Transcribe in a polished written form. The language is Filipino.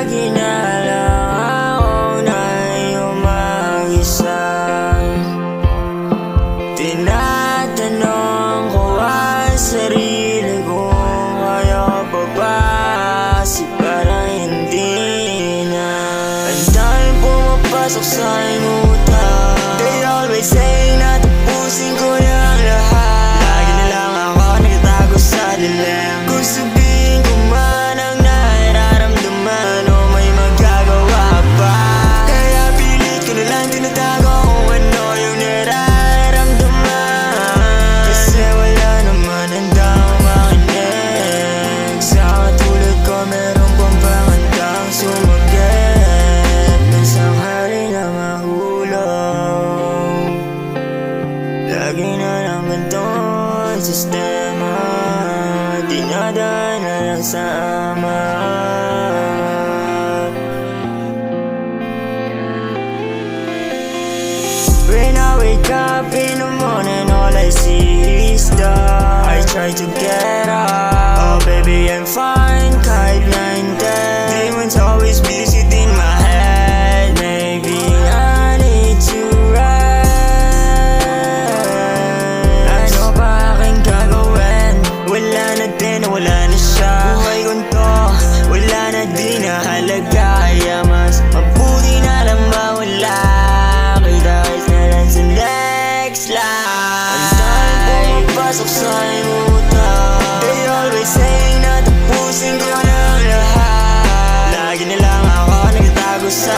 lagi na lang ako na iyong mag-isa. Tinatanong ko ang sarili ko, kaya pa ba? Kasi parang hindi na. Ang daming pumapasok sa inuta. They always say na tapusin ko na ang lahat. Lagi na lang ako nagtatago sa dilim. Kung sabihin ko man ang nararamdaman o may magagawa pa, kaya pilit ko na lang tinatago kung ano yung nararamdaman. Kasi wala naman handang makinig. Sa katulad ko meron pang pangandang sumagit ng sanghali na mahulog. Lagi na lang ganitong sistema, dinadaan na lang sa ama. When I wake up in the morning, all I see is dark. I try to get up, oh baby I'm fine, kahit na hindi. Demons always visit in my head. Maybe I need to rest. Ano ba aking gagawin? Wala na din, wala na siya. Buhay ko to, wala na din na halaga. Kaya mas mabuti na lang mawala. Kita-kits na lang sa next life. Ang daming pumapasok sa inuta. They always say na tapusin ko na ang lahat. Lagi na lang ako nagtatago sa